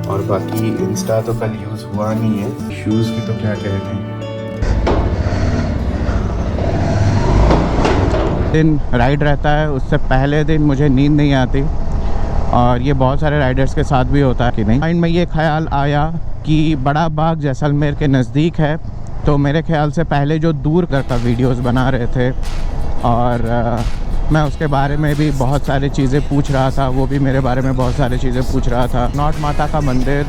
और बाकी इंस्टा तो कल यूज़ हुआ नहीं है। शूज़ की तो क्या कहने हैं। दिन राइड रहता है, उससे पहले दिन मुझे नींद नहीं आती, और ये बहुत सारे राइडर्स के साथ भी होता है कि नहीं। माइंड में ये ख्याल आया कि बड़ा बाग जैसलमेर के नज़दीक है, तो मेरे ख्याल से पहले जो दूर करता वीडियोस बना रहे थे, और मैं उसके बारे में भी बहुत सारी चीज़ें पूछ रहा था, वो भी मेरे बारे में बहुत सारी चीज़ें पूछ रहा था। तनौट माता का मंदिर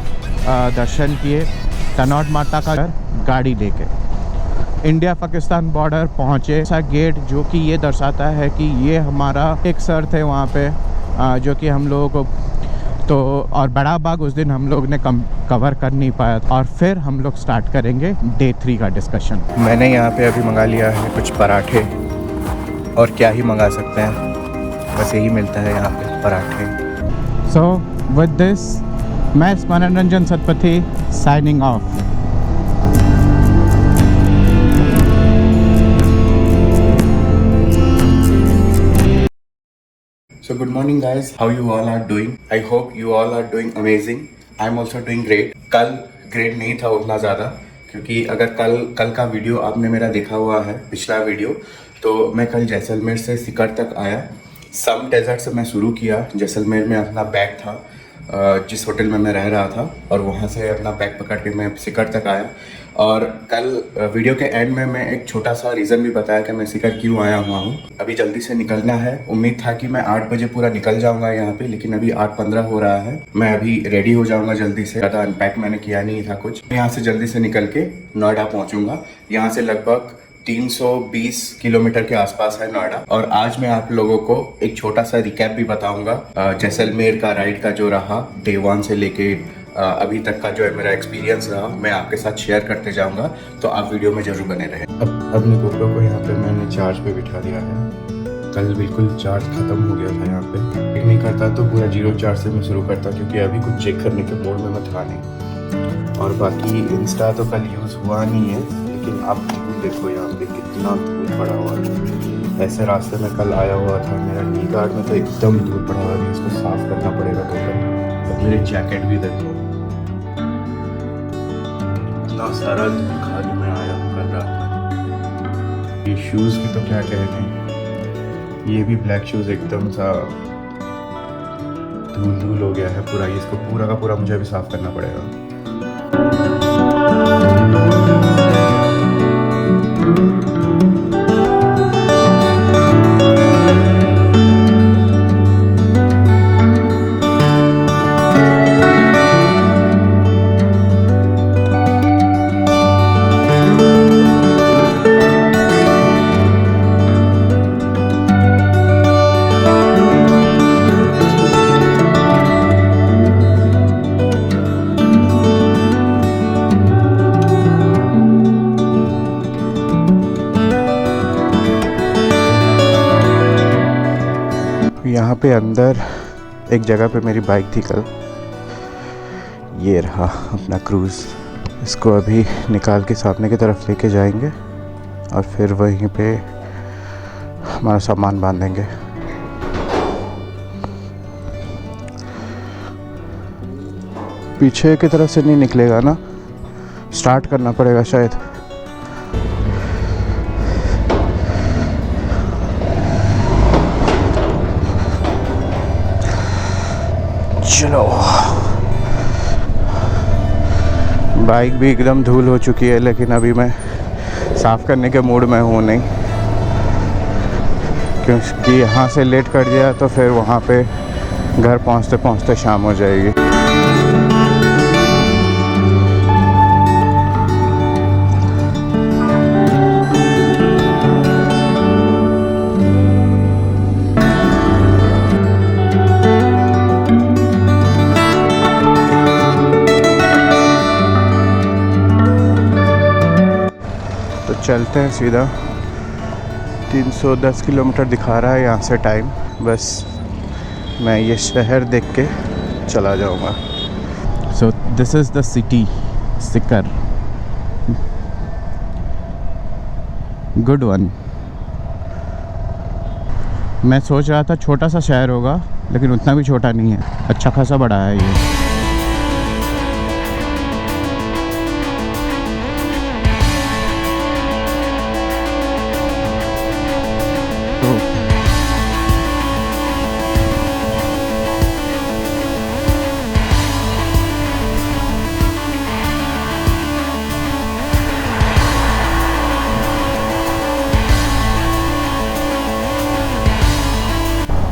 दर्शन किए, तनौट माता का गाड़ी लेके इंडिया पाकिस्तान बॉर्डर पहुँचे। ऐसा गेट जो कि ये दर्शाता है कि ये हमारा एक सर थे वहाँ पे, जो कि हम लोगों को तो, और बड़ा बाग उस दिन हम लोग ने कवर कर नहीं पाया था। और फिर हम लोग स्टार्ट करेंगे डे 3 का डिस्कशन। मैंने यहाँ पे अभी मंगा लिया है कुछ पराठे, और क्या ही मंगा सकते हैं, बस यही मिलता है यहाँ पे, पराठे। सो विद दिस मैं मनोरंजन Satpathy signing off. So good morning guys, how you all are doing? I hope you all are doing amazing. I'm also doing great. कल ग्रेट नहीं था उतना ज़्यादा, क्योंकि अगर कल का वीडियो आपने मेरा देखा हुआ है, पिछला वीडियो, तो मैं कल जैसलमेर से सिकर तक आया। सम डेजर्ट से मैं शुरू किया। जैसलमेर में अपना बैग था जिस होटल में मैं रह रहा था, और वहाँ से अपना बैग पकड़ के मैं सिकर तक आया। और कल वीडियो के एंड में मैं एक छोटा सा रीज़न भी बताया कि मैं सिकर क्यों आया हुआ हूँ। अभी जल्दी से निकलना है। उम्मीद था कि मैं 8 बजे पूरा निकल जाऊँगा यहाँ पे, लेकिन अभी 8:15 हो रहा है। मैं अभी रेडी हो जाऊँगा जल्दी से, ज़्यादा अनपैक मैंने किया नहीं था कुछ। यहाँ से जल्दी से निकल के नोएडा पहुँचूँगा। यहाँ से लगभग 320 किलोमीटर के आसपास है नोएडा। और आज मैं आप लोगों को एक छोटा सा रिकैप भी बताऊंगा जैसलमेर का राइड का, जो रहा डे 1 से लेके अभी तक का जो है मेरा एक्सपीरियंस रहा, मैं आपके साथ शेयर करते जाऊंगा, तो आप वीडियो में जरूर बने रहें। अब अपने गोप्रो को यहाँ पे मैंने चार्ज पे बिठा दिया है। कल बिल्कुल चार्ज खत्म हो गया था यहाँ पे। चेक नहीं करता तो पूरा 0 चार्ज से मैं शुरू करता, क्योंकि अभी कुछ चेक करने के मोड में मैं था नहीं। और बाकी इंस्टा तो कल यूज़ हुआ नहीं है, लेकिन आप देखो यहाँ पे कितना धूल पड़ा हुआ है। ऐसे रास्ते में कल आया हुआ था, मेरा नी गार्ड में तो एकदम धूल पड़ा हुआ है, इसको साफ करना पड़ेगा। तो अब मेरे जैकेट भी देखो, इतना सारा धूल खा के मैं आया हूँ कल रात में। ये शूज़ की तो क्या कहने हैं, ये भी ब्लैक शूज़ एकदम सा धूल हो गया है पूरा। इसको पूरा का पूरा मुझे अभी साफ करना पड़ेगा। यहाँ पे अंदर एक जगह पे मेरी बाइक थी कल, ये रहा अपना क्रूज़। इसको अभी निकाल के सामने की तरफ लेके जाएंगे, और फिर वहीं पे हमारा सामान बांधेंगे। पीछे की तरफ से नहीं निकलेगा ना, स्टार्ट करना पड़ेगा शायद। चलो, बाइक भी एकदम धूल हो चुकी है, लेकिन अभी मैं साफ़ करने के मूड में हूँ नहीं, क्योंकि यहाँ से लेट कर दिया तो फिर वहाँ पे घर पहुँचते पहुँचते शाम हो जाएगी। चलते हैं सीधा। 310 किलोमीटर दिखा रहा है यहाँ से टाइम। बस मैं ये शहर देख के चला जाऊँगा। So this is the city Sikar, good one. मैं सोच रहा था छोटा सा शहर होगा, लेकिन उतना भी छोटा नहीं है, अच्छा खासा बड़ा है ये।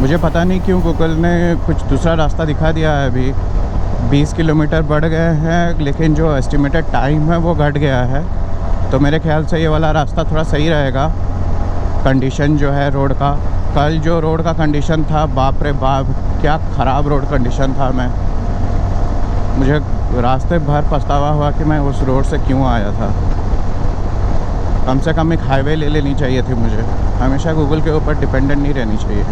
मुझे पता नहीं क्यों गूगल ने कुछ दूसरा रास्ता दिखा दिया है। अभी 20 किलोमीटर बढ़ गए हैं, लेकिन जो एस्टिमेटेड टाइम है वो घट गया है। तो मेरे ख्याल से ये वाला रास्ता थोड़ा सही रहेगा। कंडीशन जो है रोड का, कल जो रोड का कंडीशन था, बाप रे बाप क्या ख़राब रोड कंडीशन था। मुझे रास्ते भर पछतावा हुआ कि मैं उस रोड से क्यों आया था। कम से कम एक हाईवे ले लेनी चाहिए थी मुझे। हमेशा गूगल के ऊपर डिपेंडेंट नहीं रहनी चाहिए।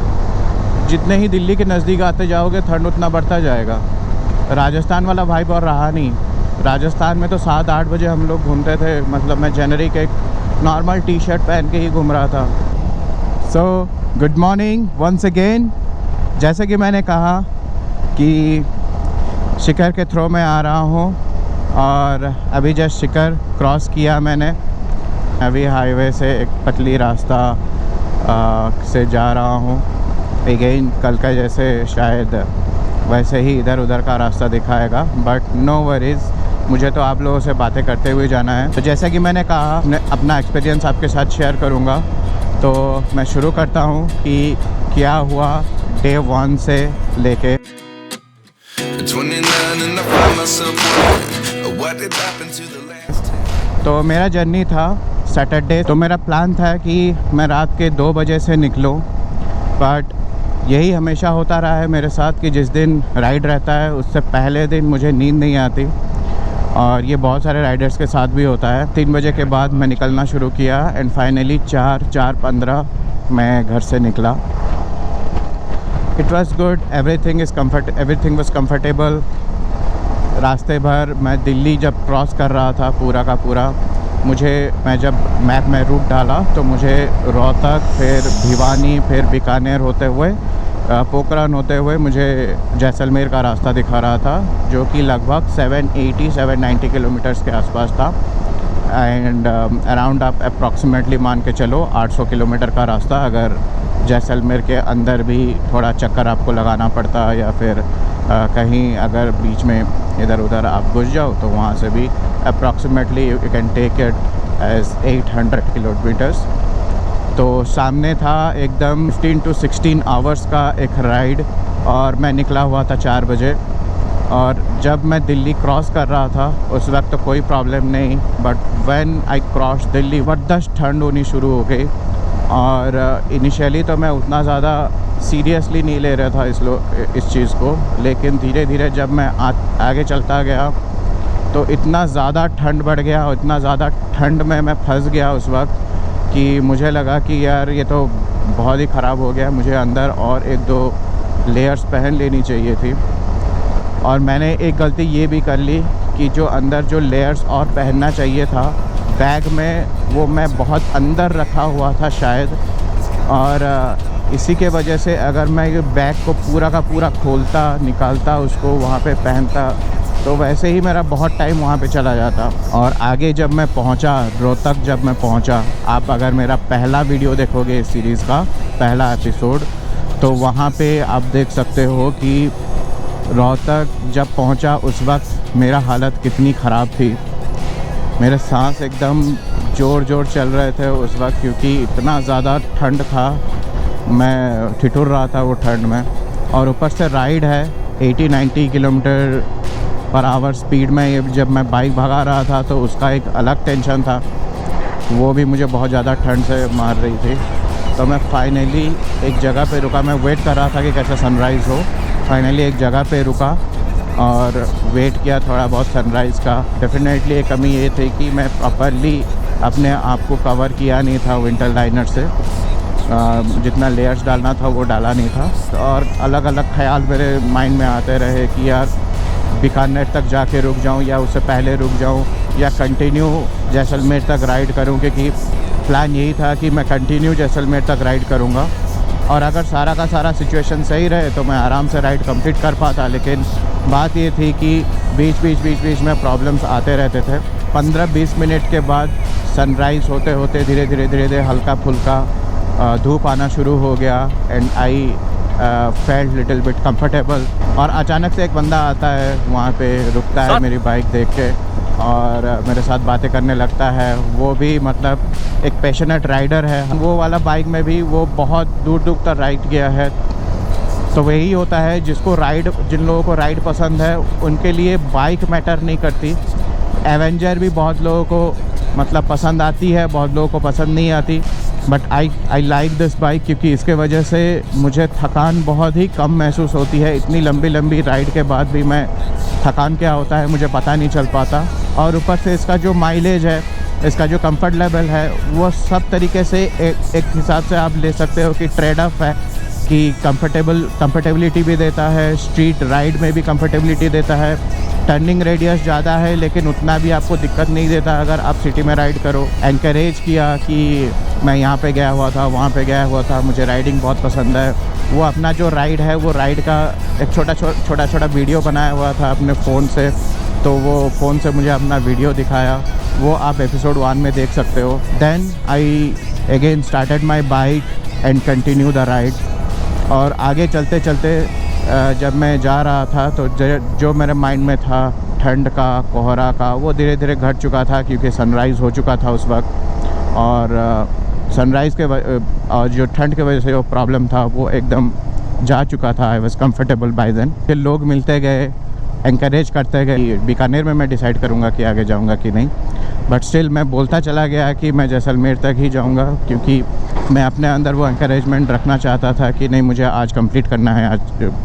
जितने ही दिल्ली के नज़दीक आते जाओगे ठंड उतना बढ़ता जाएगा। राजस्थान वाला वाइब और रहा नहीं। राजस्थान में तो 7-8 बजे हम लोग घूमते थे, मतलब मैं जनवरी के एक नॉर्मल टी शर्ट पहन के ही घूम रहा था। So good morning once again. जैसे कि मैंने कहा कि शिखर के थ्रो में आ रहा हूँ और अभी जस्ट शिखर क्रॉस किया मैंने। अभी हाईवे से एक पतली रास्ता से जा रहा हूँ। अगेन कल का जैसे शायद वैसे ही इधर उधर का रास्ता दिखाएगा, बट नो वरीज़, मुझे तो आप लोगों से बातें करते हुए जाना है। तो जैसा कि मैंने कहा, अपना एक्सपीरियंस आपके साथ शेयर करूँगा। तो मैं शुरू करता हूँ कि क्या हुआ डे 1 से लेके। तो मेरा जर्नी था सैटरडे। तो मेरा प्लान था कि मैं रात के 2 बजे से निकलूँ, बट यही हमेशा होता रहा है मेरे साथ कि जिस दिन राइड रहता है उससे पहले दिन मुझे नींद नहीं आती। और ये बहुत सारे राइडर्स के साथ भी होता है। 3 बजे के बाद मैं निकलना शुरू किया एंड फाइनली 4:15 मैं घर से निकला। It was good, everything was comfortable. रास्ते भर मैं दिल्ली जब क्रॉस कर रहा था पूरा का पूरा, मैं जब मैप में रूट डाला तो मुझे रोहतक, फिर भिवानी, फिर बीकानेर होते हुए, पोखरण होते हुए मुझे जैसलमेर का रास्ता दिखा रहा था, जो कि लगभग 790 किलोमीटर्स के आसपास था। एंड अराउंड आप अप्रॉक्सीमेटली मान के चलो 800 किलोमीटर का रास्ता। अगर जैसलमेर के अंदर भी थोड़ा चक्कर आपको लगाना पड़ता या फिर कहीं अगर बीच में इधर उधर आप घुस जाओ तो वहाँ से भी approximately you can take it as 800 kilometres. तो सामने था एकदम 15 to 16 आवर्स का एक राइड और मैं निकला हुआ था 4 बजे। और जब मैं दिल्ली क्रॉस कर रहा था उस वक्त तो कोई प्रॉब्लम नहीं, but when I cross Delhi ज़बरदस्त ठंड होनी शुरू हो गई। और इनिशियली तो मैं उतना ज़्यादा सीरियसली नहीं ले रहा था इस चीज़ को, लेकिन धीरे धीरे जब मैं आगे चलता गया तो इतना ज़्यादा ठंड बढ़ गया और इतना ज़्यादा ठंड में मैं फंस गया उस वक्त कि मुझे लगा कि यार ये तो बहुत ही ख़राब हो गया, मुझे अंदर और 1-2 लेयर्स पहन लेनी चाहिए थी। और मैंने एक गलती ये भी कर ली कि जो अंदर जो लेयर्स और पहनना चाहिए था बैग में, वो मैं बहुत अंदर रखा हुआ था शायद। और इसी के वजह से अगर मैं ये बैग को पूरा का पूरा खोलता, निकालता, उसको वहाँ पे पहनता, तो वैसे ही मेरा बहुत टाइम वहाँ पे चला जाता। और आगे जब मैं पहुँचा, रोहतक जब मैं पहुँचा, आप अगर मेरा पहला वीडियो देखोगे इस सीरीज़ का पहला एपिसोड, तो वहाँ पे आप देख सकते हो कि रोहतक जब पहुँचा उस वक्त मेरा हालत कितनी ख़राब थी। मेरे सांस एकदम ज़ोर चल रहे थे उस वक्त, क्योंकि इतना ज़्यादा ठंड था, मैं ठिठुर रहा था वो ठंड में। और ऊपर से राइड है 80-90 किलोमीटर पर आवर स्पीड में, जब मैं बाइक भगा रहा था तो उसका एक अलग टेंशन था, वो भी मुझे बहुत ज़्यादा ठंड से मार रही थी। तो मैं फाइनली एक जगह पे रुका। मैं वेट कर रहा था कि कैसे सनराइज़ हो। फाइनली एक जगह पे रुका और वेट किया थोड़ा बहुत सनराइज़ का। डेफिनेटली एक कमी ये थी कि मैं प्रॉपरली अपने आप को कवर किया नहीं था विंटर लाइनर से। जितना लेयर्स डालना था वो डाला नहीं था। और अलग अलग ख्याल मेरे माइंड में आते रहे कि यार बीकानेर तक जाके रुक जाऊं या उससे पहले रुक जाऊं या कंटिन्यू जैसलमेर तक राइड करूं, क्योंकि प्लान यही था कि मैं कंटिन्यू जैसलमेर तक राइड करूंगा। और अगर सारा का सारा सिचुएशन सही रहे तो मैं आराम से राइड कंप्लीट कर पाता। लेकिन बात ये थी कि बीच में प्रॉब्लम्स आते रहते थे। 15-20 मिनट के बाद सनराइज़ होते होते धीरे धीरे हल्का फुल्का धूप आना शुरू हो गया and I felt little bit comfortable. और अचानक से एक बंदा आता है, वहाँ पे रुकता है मेरी बाइक देख के और मेरे साथ बातें करने लगता है। वो भी मतलब एक पैशनेट राइडर है। वो वाला बाइक में भी वो बहुत दूर तक राइड किया है, तो वही होता है जिसको राइड, जिन लोगों को राइड पसंद है उनके लिए बाइक मैटर नहीं करती। एवेंजर भी बहुत लोगों को मतलब पसंद आती है, बहुत लोगों को पसंद नहीं आती, but I like this bike क्योंकि इसके वजह से मुझे थकान बहुत ही कम महसूस होती है। इतनी लंबी लंबी राइड के बाद भी मैं थकान क्या होता है मुझे पता नहीं चल पाता। और ऊपर से इसका जो माइलेज है, इसका जो कंफर्ट लेवल है, वो सब तरीके से एक हिसाब से आप ले सकते हो कि ट्रेड ऑफ है कि कंफर्टेबिलिटी भी देता है, स्ट्रीट राइड में भी कंफर्टेबिलिटी देता है, टर्निंग रेडियस ज़्यादा है लेकिन उतना भी आपको दिक्कत नहीं देता अगर आप सिटी में राइड करो। एनकरेज किया कि मैं यहाँ पे गया हुआ था, वहाँ पे गया हुआ था, मुझे राइडिंग बहुत पसंद है। वो अपना जो राइड है वो राइड का एक छोटा वीडियो बनाया हुआ था अपने फ़ोन से, तो वो फ़ोन से मुझे अपना वीडियो दिखाया, वो आप एपिसोड 1 में देख सकते हो। Then I again started my bike and continue the ride. और आगे चलते चलते जब मैं जा रहा था तो जो मेरे माइंड में था ठंड का, कोहरा का, वो धीरे धीरे घट चुका था क्योंकि सनराइज़ हो चुका था उस वक्त। और सनराइज़ के और जो ठंड की वजह से वो प्रॉब्लम था वो एकदम जा चुका था। I was comfortable by then. फिर लोग मिलते गए, एनकरेज करते गए। बीकानेर में मैं डिसाइड करूँगा कि आगे जाऊँगा कि नहीं, बट स्टिल मैं बोलता चला गया कि मैं जैसलमेर तक ही जाऊँगा क्योंकि मैं अपने अंदर वो एनकरेजमेंट रखना चाहता था कि नहीं, मुझे आज कंप्लीट करना है आज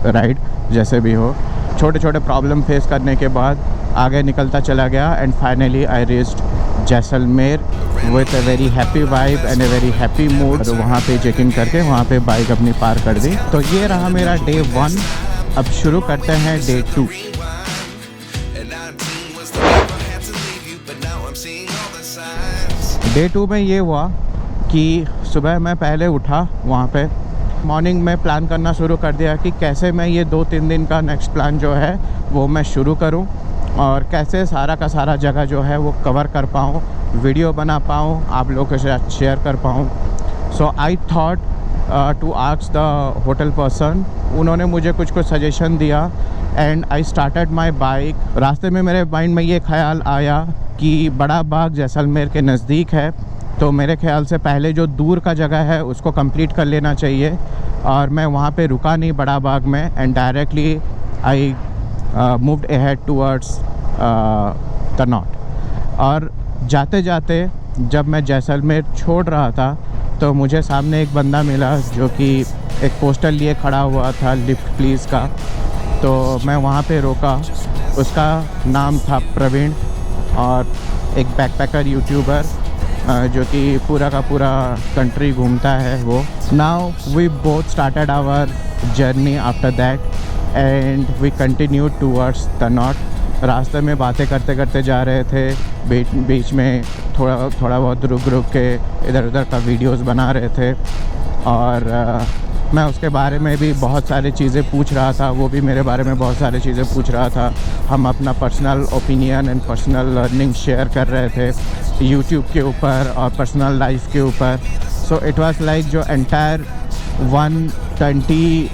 राइड जैसे भी हो। छोटे छोटे प्रॉब्लम फेस करने के बाद आगे निकलता चला गया and finally I reached Jaisalmer with a very happy vibe and a very happy mood. तो वहाँ पे चेकिंग करके वहाँ पे बाइक अपनी पार कर दी। तो ये रहा मेरा डे 1। अब शुरू करते हैं डे 2। डे 2 में ये हुआ कि सुबह मैं पहले उठा, वहाँ पे मॉर्निंग में प्लान करना शुरू कर दिया कि कैसे मैं ये 2-3 दिन का नेक्स्ट प्लान जो है वो मैं शुरू करूँ और कैसे सारा का सारा जगह जो है वो कवर कर पाऊँ, वीडियो बना पाऊँ, आप लोगों के साथ शेयर कर पाऊँ। So I thought to ask the hotel person. उन्होंने मुझे कुछ सजेशन दिया and I started my bike. रास्ते में मेरे माइंड में ये ख्याल आया कि बड़ा बाग जैसलमेर के नज़दीक है, तो मेरे ख्याल से पहले जो दूर का जगह है उसको कंप्लीट कर लेना चाहिए। और मैं वहाँ पे रुका नहीं बड़ा बाग में and directly I moved ahead towards Tanot. और जाते जाते जब मैं जैसलमेर छोड़ रहा था तो मुझे सामने एक बंदा मिला जो कि एक पोस्टर लिए खड़ा हुआ था लिफ्ट प्लीज़ का। तो मैं वहाँ पे रोका। उसका नाम था प्रवीण और एक बैकपैकर यूट्यूबर जो कि पूरा का पूरा कंट्री घूमता है वो। Now we both started our journey after that and we continue towards Tanot. रास्ते में बातें करते करते जा रहे थे, बीच में थोड़ा बहुत रुक के इधर उधर का वीडियोस बना रहे थे। और मैं उसके बारे में भी बहुत सारी चीज़ें पूछ रहा था, वो भी मेरे बारे में बहुत सारी चीज़ें पूछ रहा था। हम अपना personal opinion and personal learning share कर रहे थे यूट्यूब के ऊपर और पर्सनल लाइफ के ऊपर। सो इट वाज लाइक जो एंटायर 120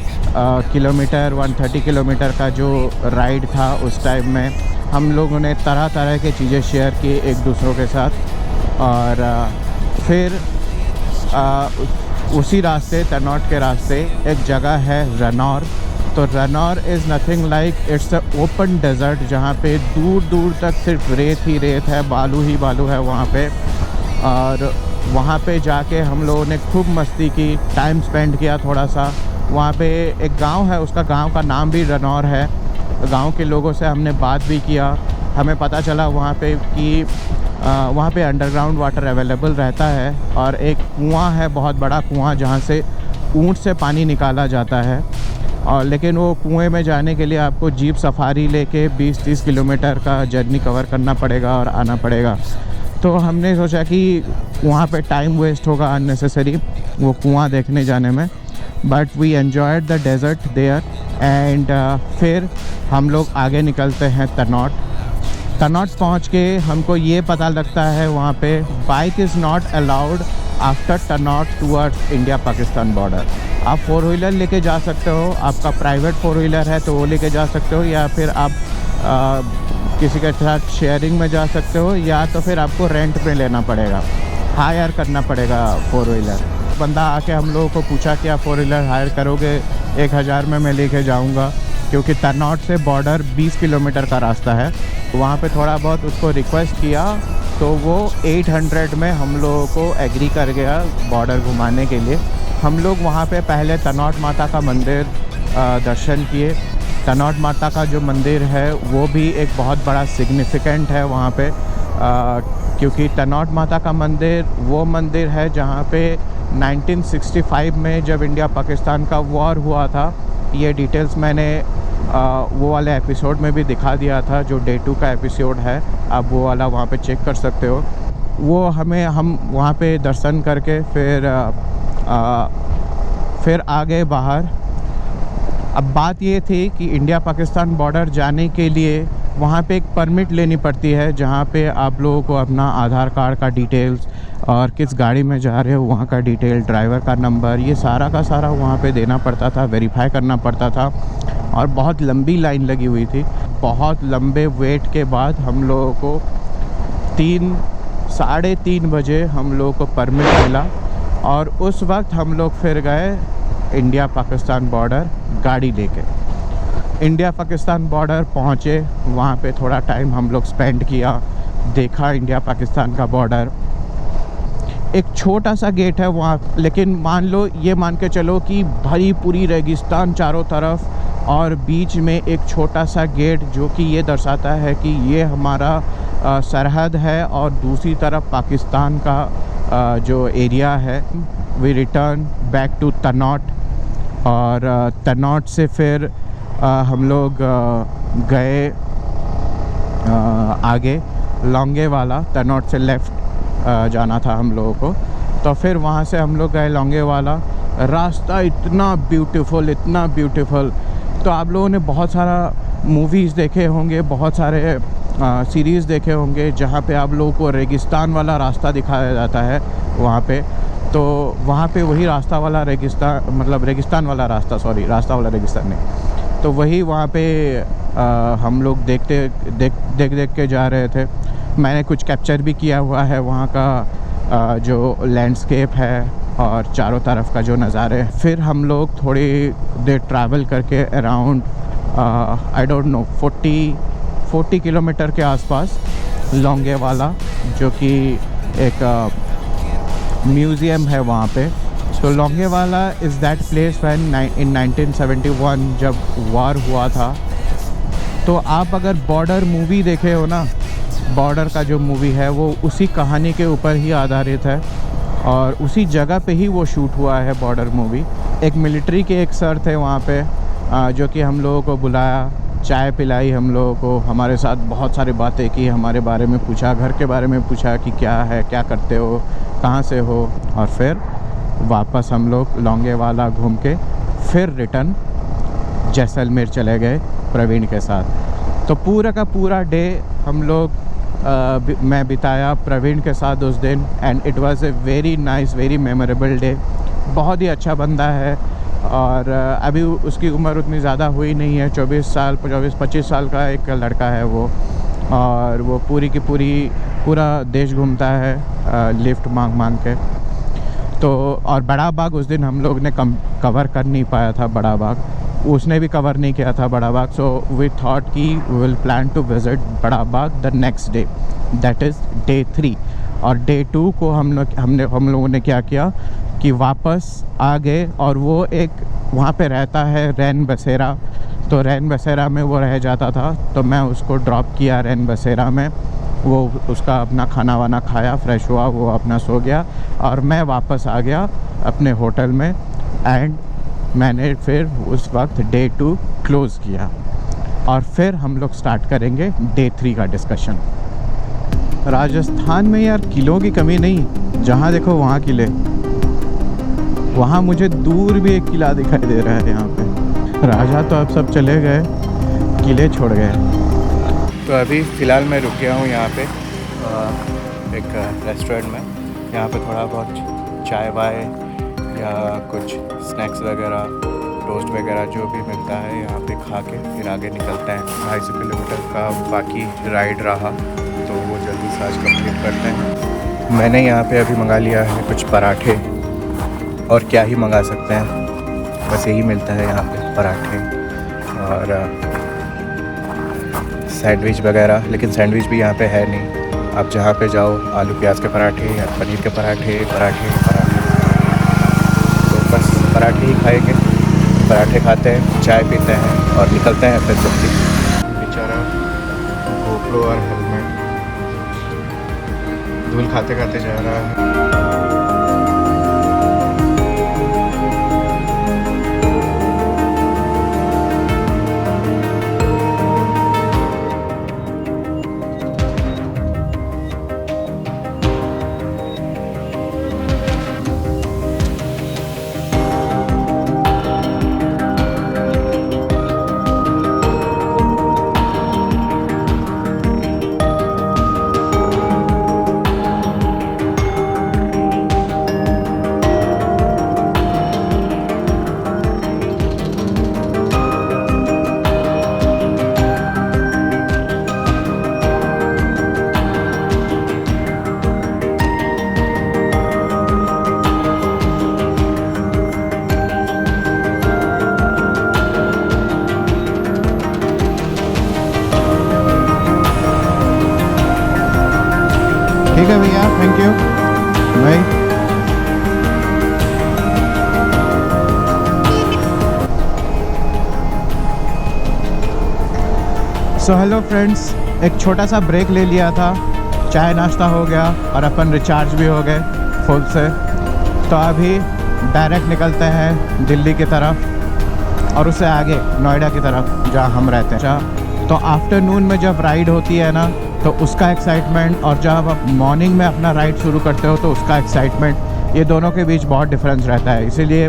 किलोमीटर 130 किलोमीटर का जो राइड था उस टाइम में हम लोगों ने तरह तरह की चीज़ें शेयर की एक दूसरों के साथ। और फिर उसी रास्ते तनॉट के रास्ते एक जगह है रनौर। तो Ranaur is nothing like, it's a open desert जहाँ पे दूर दूर तक सिर्फ रेत ही रेत है, बालू ही बालू है वहाँ पे। और वहाँ पे जाके हम लोगों ने खूब मस्ती की, टाइम स्पेंड किया थोड़ा सा। वहाँ पे एक गांव है, उसका गांव का नाम भी रनौर है। गांव के लोगों से हमने बात भी किया। हमें पता चला वहाँ पे कि वहाँ पे अंडरग्राउंड वाटर अवेलेबल रहता है और एक कुआं है, बहुत बड़ा कुआं, जहाँ से ऊँट से पानी निकाला जाता है। और लेकिन वो कुएं में जाने के लिए आपको जीप सफारी लेके 20-30 किलोमीटर का जर्नी कवर करना पड़ेगा और आना पड़ेगा। तो हमने सोचा कि वहाँ पे टाइम वेस्ट होगा अननेसेसरी वो कुआं देखने जाने में, but we enjoyed the desert there. And फिर हम लोग आगे निकलते हैं तनॉट। तनॉट पहुँच के हमको ये पता लगता है वहाँ पे bike is not allowed after Tanot towards India Pakistan border. आप 4 व्हीलर लेके जा सकते हो, आपका प्राइवेट 4 व्हीलर है तो वो लेके जा सकते हो, या फिर आप किसी के साथ शेयरिंग में जा सकते हो, या तो फिर आपको रेंट पे लेना पड़ेगा, हायर करना पड़ेगा 4 व्हीलर। बंदा आके हम लोगों को पूछा कि आप 4 व्हीलर हायर करोगे 1000 में मैं लेके जाऊंगा, क्योंकि तनौट से बॉर्डर 20 किलोमीटर का रास्ता है। वहाँ पे थोड़ा बहुत उसको रिक्वेस्ट किया तो वो 800 में हम लोगों को एग्री कर गया बॉर्डर घुमाने के लिए। हम लोग वहाँ पे पहले तनौट माता का मंदिर दर्शन किए। तनौट माता का जो मंदिर है वो भी एक बहुत बड़ा सिग्निफिकेंट है वहाँ पे, क्योंकि तनौट माता का मंदिर वो मंदिर है जहाँ पे 1965 में जब इंडिया पाकिस्तान का वॉर हुआ था, ये डिटेल्स मैंने वो वाले एपिसोड में भी दिखा दिया था, जो डे 2 का एपिसोड है, आप वो वाला वहाँ पे चेक कर सकते हो। वो हम वहाँ पे दर्शन करके फिर आगे बाहर। अब बात ये थी कि इंडिया पाकिस्तान बॉर्डर जाने के लिए वहाँ पे एक परमिट लेनी पड़ती है, जहाँ पे आप लोगों को अपना आधार कार्ड का डिटेल्स और किस गाड़ी में जा रहे हो वहाँ का डिटेल, ड्राइवर का नंबर, ये सारा का सारा वहाँ पे देना पड़ता था, वेरीफाई करना पड़ता था। और बहुत लंबी लाइन लगी हुई थी। बहुत लंबे वेट के बाद हम लोगों को 3 - 3:30 बजे हम लोगों को परमिट मिला, और उस वक्त हम लोग फिर गए इंडिया पाकिस्तान बॉर्डर गाड़ी लेके। इंडिया पाकिस्तान बॉर्डर पहुँचे, वहाँ पे थोड़ा टाइम हम लोग स्पेंड किया, देखा इंडिया पाकिस्तान का बॉर्डर। एक छोटा सा गेट है वहाँ, लेकिन मान के चलो कि भरी पूरी रेगिस्तान चारों तरफ, और बीच में एक छोटा सा गेट जो कि ये दर्शाता है कि ये हमारा सरहद है, और दूसरी तरफ पाकिस्तान का जो एरिया है। We return back to Tanot, और तनौट से फिर हम लोग गए आगे लौंगे वाला। तनौट से लेफ़्ट जाना था हम लोगों को, तो फिर वहाँ से हम लोग गए लौंगे वाला। रास्ता इतना ब्यूटीफुल। तो आप लोगों ने बहुत सारा मूवीज़ देखे होंगे, बहुत सारे सीरीज़ देखे होंगे जहाँ पे आप लोगों को रेगिस्तान वाला रास्ता दिखाया जाता है वहाँ पे। तो वहाँ पे वही रास्ता वाला रेगिस्तान वाला रास्ता, सॉरी, रास्ता वाला रेगिस्तान नहीं, तो वही वहाँ पे हम लोग देख के जा रहे थे। मैंने कुछ कैप्चर भी किया हुआ है वहाँ का जो लैंडस्केप है और चारों तरफ का जो नज़ारे। फिर हम लोग थोड़ी देर ट्रैवल करके around I don't know 40 kilometre के आसपास लौंगे वाला, जो कि एक म्यूज़ियम है वहाँ पे। तो लौंगे वाला is that place when in 1971 जब वार हुआ था। तो आप अगर बॉर्डर मूवी देखे हो ना, बॉर्डर का जो मूवी है वो उसी कहानी के ऊपर ही आधारित है, और उसी जगह पे ही वो शूट हुआ है बॉर्डर मूवी। एक मिलिट्री के एक सर थे वहाँ पे, जो कि हम लोगों को बुलाया, चाय पिलाई हम लोगों को, हमारे साथ बहुत सारी बातें की, हमारे बारे में पूछा, घर के बारे में पूछा कि क्या है, क्या करते हो, कहाँ से हो। और फिर वापस हम लोग लौंगे वाला घूम के फिर रिटर्न जैसलमेर चले गए प्रवीण के साथ। तो पूरा का पूरा डे हम लोग मैं बिताया प्रवीण के साथ उस दिन, and it was a very nice, very memorable day. बहुत ही अच्छा बंदा है, और अभी उसकी उम्र उतनी ज़्यादा हुई नहीं है, 24-25 साल का एक लड़का है वो, और वो पूरा देश घूमता है लिफ्ट मांग के। तो और बड़ा बाग उस दिन हम लोग ने कवर कर नहीं पाया था, बड़ा बाग उसने भी कवर नहीं किया था Bada Bagh. So we thought कि we will plan to visit Bada Bagh the next day, that is day 3। और डे 2 को हम लोगों ने क्या किया कि वापस आ गए, और वो एक वहाँ पे रहता है रैन बसेरा, तो रैन बसेरा में वो रह जाता था। तो मैं उसको ड्रॉप किया रैन बसेरा में, वो उसका अपना खाना वाना खाया, फ्रेश हुआ, वो अपना सो गया, और मैं वापस आ गया अपने होटल में। एंड मैंने फिर उस वक्त डे 2 क्लोज़ किया, और फिर हम लोग स्टार्ट करेंगे डे 3 का डिस्कशन। राजस्थान में यार किलों की कमी नहीं, जहाँ देखो वहाँ किले। वहाँ मुझे दूर भी एक किला दिखाई दे रहा है यहाँ पे। राजा तो अब सब चले गए, किले छोड़ गए। तो अभी फ़िलहाल मैं रुक गया हूँ यहाँ पे एक रेस्टोरेंट में। यहाँ पे थोड़ा बहुत चाय वाय या कुछ स्नैक्स वगैरह, टोस्ट वगैरह जो भी मिलता है यहाँ पे खा के फिर आगे निकलते हैं। 250 किलोमीटर का बाकी राइड रहा, तो वो जल्दी से आज कंप्लीट करते हैं। मैंने यहाँ पे अभी मंगा लिया है कुछ पराठे, और क्या ही मंगा सकते हैं। बस यही मिलता है यहाँ पे, पराठे और सैंडविच वगैरह। लेकिन सैंडविच भी यहाँ पे है नहीं। आप जहाँ पे जाओ आलू प्याज के पराठे या पनीर के पराठे, पराठे पराठे, तो बस पराठे ही खाएंगे। पराठे खाते हैं, चाय पीते हैं और निकलते हैं फिर जल्दी। बेचारा गोप्रो और हेलमेट धूल खाते खाते जा रहा है। ठीक है भैया, थैंक यू भाई। सो हेलो फ्रेंड्स, एक छोटा सा ब्रेक ले लिया था, चाय नाश्ता हो गया और अपन रिचार्ज भी हो गए फुल से। तो अभी डायरेक्ट निकलते हैं दिल्ली की तरफ और उससे आगे नोएडा की तरफ जहाँ हम रहते हैं। तो आफ्टरनून में जब राइड होती है ना, तो उसका एक्साइटमेंट और जब आप मॉर्निंग में अपना राइड शुरू करते हो तो उसका एक्साइटमेंट, ये दोनों के बीच बहुत डिफरेंस रहता है। इसीलिए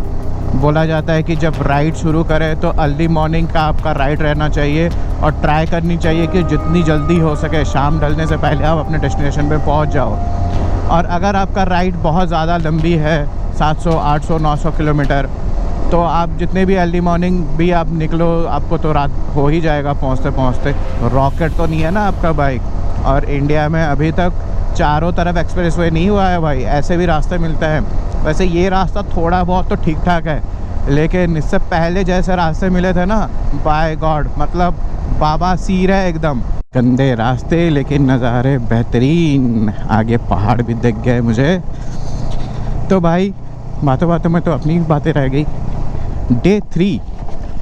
बोला जाता है कि जब राइड शुरू करें तो अर्ली मॉर्निंग का आपका राइड रहना चाहिए और ट्राई करनी चाहिए कि जितनी जल्दी हो सके शाम ढलने से पहले आप अपने डेस्टिनेशन पे पहुंच जाओ। और अगर आपका राइड बहुत ज़्यादा लंबी है, 700, 800, 900 किलोमीटर, तो आप जितने भी अर्ली मॉर्निंग भी आप निकलो, आपको तो रात हो ही जाएगा पहुंचते पहुंचते। रॉकेट तो नहीं है ना आपका बाइक। और इंडिया में अभी तक चारों तरफ एक्सप्रेसवे नहीं हुआ है भाई, ऐसे भी रास्ते मिलते हैं। वैसे ये रास्ता थोड़ा बहुत तो ठीक ठाक है, लेकिन इससे पहले जैसे रास्ते मिले थे ना, बाय गॉड, मतलब बाबा सीर है एकदम। गंदे रास्ते लेकिन नज़ारे बेहतरीन, आगे पहाड़ भी दिख गए मुझे। तो भाई बातों बातों में तो अपनी बातें रह गई। डे 3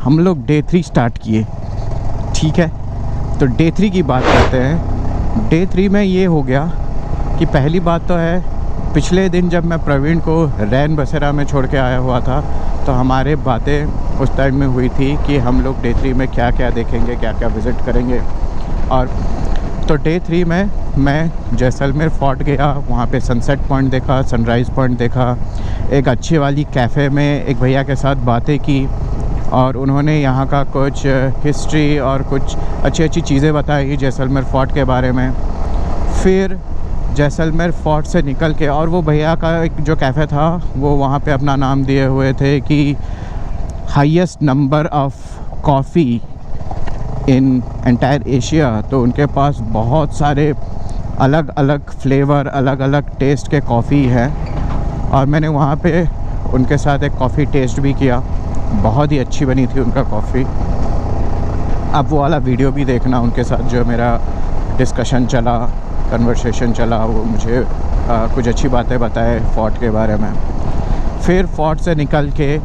हम लोग डे 3 स्टार्ट किए, ठीक है। तो डे 3 की बात करते हैं। डे 3 में ये हो गया कि पहली बात तो है, पिछले दिन जब मैं प्रवीण को रैन बसेरा में छोड़ के आया हुआ था, तो हमारे बातें उस टाइम में हुई थी कि हम लोग डे 3 में क्या क्या देखेंगे, क्या क्या विज़िट करेंगे। और तो डे 3 में मैं जैसलमेर फोर्ट गया, वहाँ पे सनसेट पॉइंट देखा, सनराइज़ पॉइंट देखा। एक अच्छी वाली कैफ़े में एक भैया के साथ बातें की और उन्होंने यहाँ का कुछ हिस्ट्री और कुछ अच्छी अच्छी चीज़ें बताई जैसलमेर फोर्ट के बारे में। फिर जैसलमेर फोर्ट से निकल के, और वो भैया का एक जो कैफ़े था वो वहाँ पे अपना नाम दिए हुए थे कि highest number of coffee in entire Asia. तो उनके पास बहुत सारे अलग अलग फ्लेवर, अलग अलग टेस्ट के कॉफ़ी हैं और मैंने वहाँ पे उनके साथ एक कॉफ़ी टेस्ट भी किया। बहुत ही अच्छी बनी थी उनका कॉफ़ी। अब वो वाला वीडियो भी देखना उनके साथ, जो मेरा डिस्कशन चला, कन्वर्सेशन चला, वो मुझे कुछ अच्छी बातें बताए फोर्ट के बारे में। फिर फोर्ट से निकल के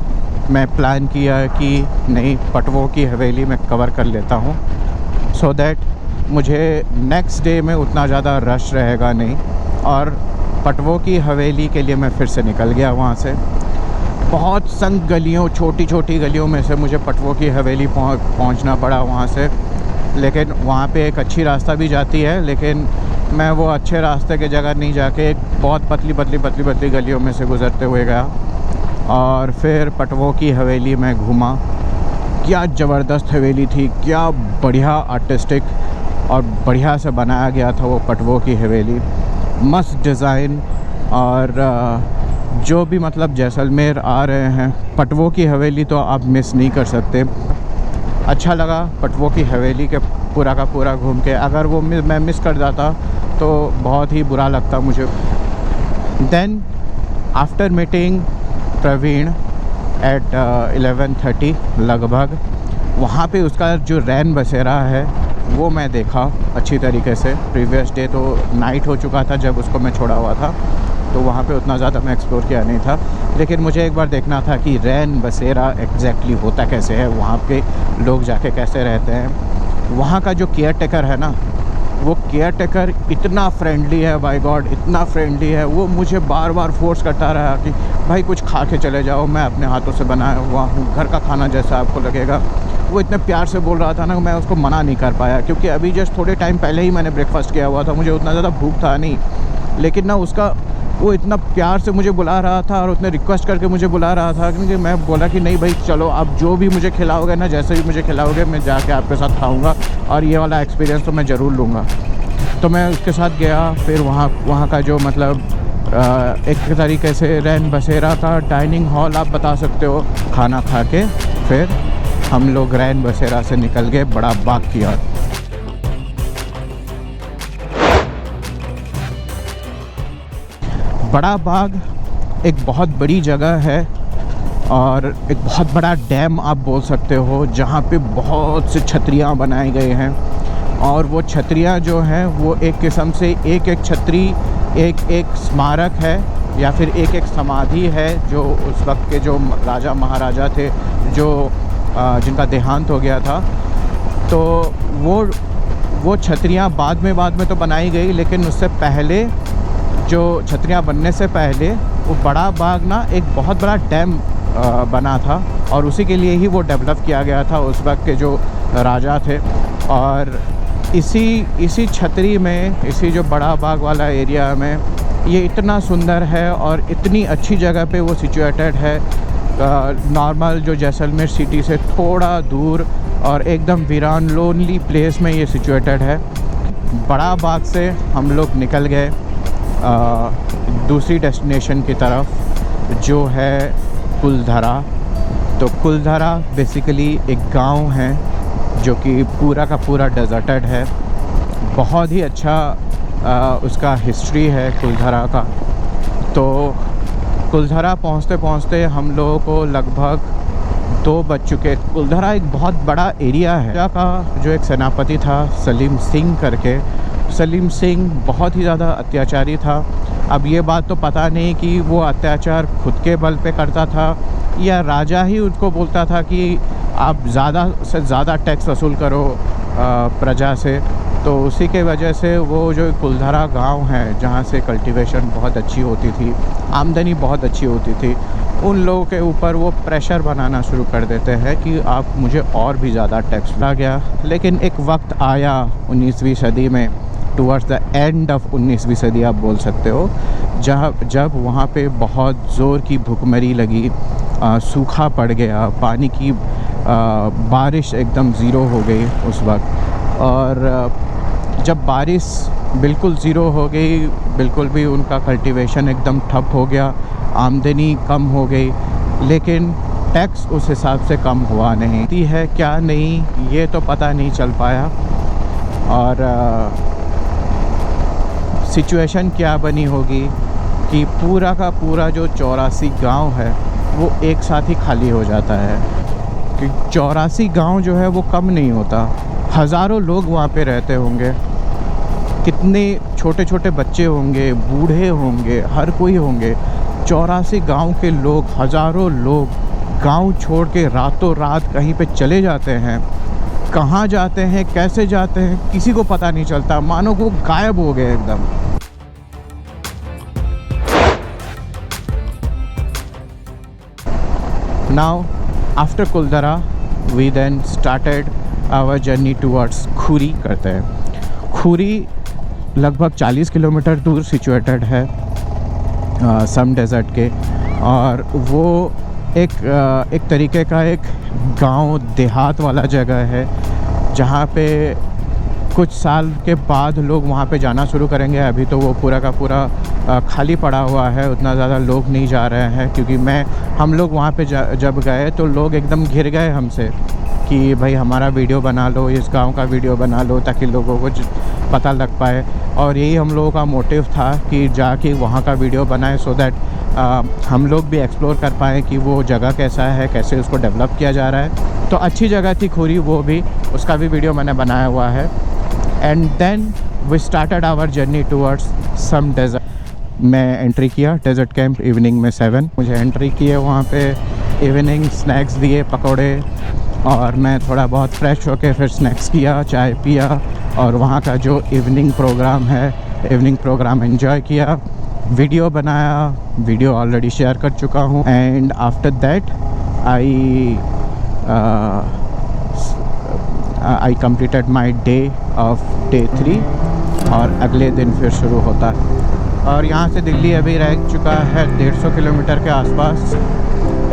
मैं प्लान किया कि नहीं, पटवों की हवेली में कवर कर लेता हूँ, सो दैट मुझे नेक्स्ट डे में उतना ज़्यादा रश रहेगा नहीं। और पटवों की हवेली के लिए मैं फिर से निकल गया वहाँ से। बहुत संग गलियों, छोटी छोटी गलियों में से मुझे पटवों की हवेली पहुँचना पड़ा वहाँ से। लेकिन वहाँ पे एक अच्छी रास्ता भी जाती है, लेकिन मैं वो अच्छे रास्ते के जगह नहीं जाके एक बहुत पतली गलियों में से गुज़रते हुए गया और फिर पटवों की हवेली में घूमा। क्या ज़बरदस्त हवेली थी, क्या बढ़िया आर्टिस्टिक और बढ़िया से बनाया गया था वो पटवों की हवेली। मस्त डिज़ाइन। और जो भी मतलब जैसलमेर आ रहे हैं, पटवों की हवेली तो आप मिस नहीं कर सकते। अच्छा लगा पटवों की हवेली के पूरा का पूरा घूम के। अगर वो मैं मिस कर जाता तो बहुत ही बुरा लगता मुझे। Then after meeting Praveen, at 11:30 लगभग। वहाँ पे उसका जो रैन बसेरा है वो मैं देखा अच्छी तरीके से। प्रीवियस डे तो नाइट हो चुका था जब उसको मैं छोड़ा हुआ था, तो वहाँ पे उतना ज़्यादा मैं एक्सप्लोर किया नहीं था। लेकिन मुझे एक बार देखना था कि रैन बसेरा एग्जैक्टली होता कैसे है, वहाँ पे लोग जाके कैसे रहते हैं। वहाँ का जो केयर टेकर है ना, वो केयर टेकर इतना फ्रेंडली है, बाय गॉड इतना फ्रेंडली है। वो मुझे बार बार फोर्स करता रहा कि भाई कुछ खा के चले जाओ, मैं अपने हाथों से बनाया हुआ हूँ, घर का खाना जैसा आपको लगेगा। वो इतने प्यार से बोल रहा था ना, मैं उसको मना नहीं कर पाया, क्योंकि अभी जस्ट थोड़े टाइम पहले ही मैंने ब्रेकफास्ट किया हुआ था, मुझे उतना ज़्यादा भूख था नहीं। लेकिन ना उसका वो इतना प्यार से मुझे बुला रहा था और उतने रिक्वेस्ट करके मुझे बुला रहा था, क्योंकि मैं बोला कि नहीं भाई चलो, आप जो भी मुझे खिलाओगे ना, जैसे भी मुझे खिलाओगे मैं जाके आपके साथ खाऊंगा और ये वाला एक्सपीरियंस तो मैं ज़रूर लूँगा। तो मैं उसके साथ गया। फिर वहाँ का जो मतलब एक तरीके से रैन बसेरा का डाइनिंग हॉल आप बता सकते हो, खाना खा के फिर हम लोग रैन बसेरा से निकल गए बड़ा बाग की ओर। बड़ा बाग एक बहुत बड़ी जगह है और एक बहुत बड़ा डैम आप बोल सकते हो, जहाँ पे बहुत से छतरियाँ बनाए गए हैं। और वो छतरियाँ जो हैं वो एक किस्म से एक छतरी एक स्मारक है या फिर एक समाधि है, जो उस वक्त के जो राजा महाराजा थे जो जिनका देहांत हो गया था। तो वो छतरियाँ बाद में तो बनाई गई, लेकिन उससे पहले जो छतरियाँ बनने से पहले वो बड़ा बाग ना एक बहुत बड़ा डैम बना था और उसी के लिए ही वो डेवलप किया गया था उस वक्त के जो राजा थे। और इसी छतरी में, इसी जो बड़ा बाग वाला एरिया में ये इतना सुंदर है और इतनी अच्छी जगह पे वो सिचुएटेड है, नॉर्मल जो जैसलमेर सिटी से थोड़ा दूर और एकदम वीरान लोनली प्लेस में ये सिचुएटेड है। बड़ा बाग से हम लोग निकल गए दूसरी डेस्टिनेशन की तरफ, जो है कुलधरा। तो कुलधरा बेसिकली एक गांव है जो कि पूरा का पूरा डेजर्टेड है। बहुत ही अच्छा उसका हिस्ट्री है कुलधरा का। तो कुलधरा पहुंचते पहुंचते हम लोगों को लगभग 2 बज चुके। कुलधरा एक बहुत बड़ा एरिया है। राजा का जो एक सेनापति था सलीम सिंह करके, सलीम सिंह बहुत ही ज़्यादा अत्याचारी था। अब ये बात तो पता नहीं कि वो अत्याचार खुद के बल पे करता था या राजा ही उसको बोलता था कि आप ज़्यादा से ज़्यादा टैक्स वसूल करो प्रजा से। तो उसी के वजह से वो जो कुलधरा गांव है, जहाँ से कल्टीवेशन बहुत अच्छी होती थी, आमदनी बहुत अच्छी होती थी, उन लोगों के ऊपर वो प्रेशर बनाना शुरू कर देते हैं कि आप मुझे और भी ज़्यादा टैक्स ला गया। लेकिन एक वक्त आया 19वीं सदी में, टुवर्ड्स द एंड ऑफ 19वीं सदी आप बोल सकते हो, जब वहाँ पे बहुत ज़ोर की भूखमरी लगी, सूखा पड़ गया, पानी की बारिश एकदम ज़ीरो हो गई उस वक्त। और जब बारिश बिल्कुल ज़ीरो हो गई, बिल्कुल भी उनका कल्टीवेशन एकदम ठप हो गया, आमदनी कम हो गई, लेकिन टैक्स उस हिसाब से कम हुआ नहीं। ती है क्या नहीं ये तो पता नहीं चल पाया। और सिचुएशन क्या बनी होगी कि पूरा का पूरा जो 84 गांव है वो एक साथ ही खाली हो जाता है। कि 84 गांव जो है वो कम नहीं होता, हज़ारों लोग वहाँ पे रहते होंगे, कितने छोटे छोटे बच्चे होंगे, बूढ़े होंगे, हर कोई होंगे। 84 गांव के लोग, हज़ारों लोग गांव छोड़ के रातों रात कहीं पे चले जाते हैं। कहाँ जाते हैं, कैसे जाते हैं, किसी को पता नहीं चलता, मानो वो गायब हो गए एकदम। Now after Kuldhara we then started our journey towards Khuri करते हैं। खुरी लगभग 40 किलोमीटर दूर सिचुएटेड है सम डेज़र्ट के, और वो एक तरीके का एक गांव देहात वाला जगह है, जहाँ पे कुछ साल के बाद लोग वहाँ पे जाना शुरू करेंगे। अभी तो वो पूरा का पूरा खाली पड़ा हुआ है, उतना ज़्यादा लोग नहीं जा रहे हैं, क्योंकि हम लोग वहाँ पे जब गए तो लोग एकदम घिर गए हमसे कि भाई हमारा वीडियो बना लो, इस गांव का वीडियो बना लो, ताकि लोगों को पता लग पाए। और यही हम लोगों का मोटिव था कि जाके वहाँ का वीडियो बनाए, सो दैट हम लोग भी एक्सप्लोर कर पाएँ कि वो जगह कैसा है, कैसे उसको डेवलप किया जा रहा है। तो अच्छी जगह थी खुरी, वो भी, उसका भी वीडियो मैंने बनाया हुआ है। And then we started our journey towards some desert. मैं एंट्री किया डेजर्ट कैंप इवनिंग में 7, मुझे एंट्री किए वहाँ पे, इवनिंग स्नैक्स दिए, पकौड़े, और मैं थोड़ा बहुत फ्रेश होके फिर स्नैक्स किया, चाय पिया, और वहाँ का जो इवनिंग प्रोग्राम है, इवनिंग प्रोग्राम एंजॉय किया, वीडियो बनाया, वीडियो ऑलरेडी शेयर कर चुका हूँ। And after that I completed my day of day 3, और अगले दिन फिर शुरू होता है। और यहाँ से दिल्ली अभी रह चुका है 150 किलोमीटर के आसपास,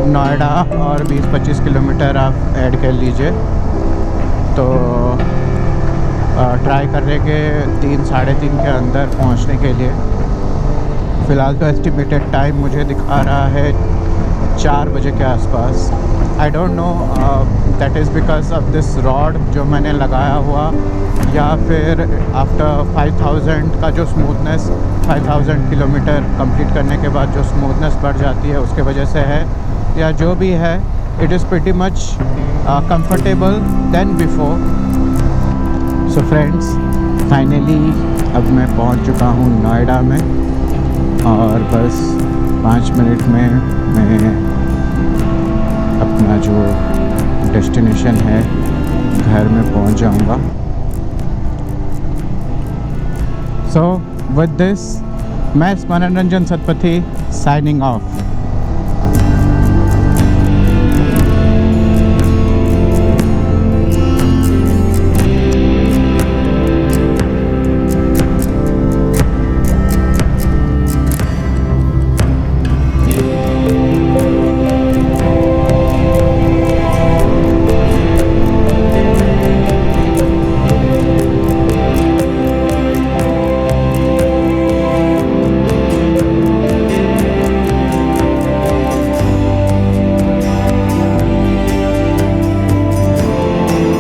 नोएडा और 20-25 किलोमीटर आप ऐड कर लीजिए, तो ट्राई करेंगे 3-3.5 के अंदर पहुँचने के लिए। फ़िलहाल तो एस्टिमेटेड टाइम मुझे दिखा रहा है 4 बजे के आसपास। I don't know that is because of this rod जो मैंने लगाया हुआ, या फिर आफ्टर 5000 का जो स्मूथनेस, 5000 किलोमीटर कंप्लीट करने के बाद जो स्मूथनेस बढ़ जाती है उसके वजह से है, या जो भी है, it is pretty much comfortable then before. So friends, finally अब मैं पहुंच चुका हूं नोएडा में, और बस 5 मिनट में मैं अपना जो डेस्टिनेशन है घर में पहुंच जाऊंगा। सो विद दिस, मैं मनोरंजन सतपथी साइनिंग ऑफ।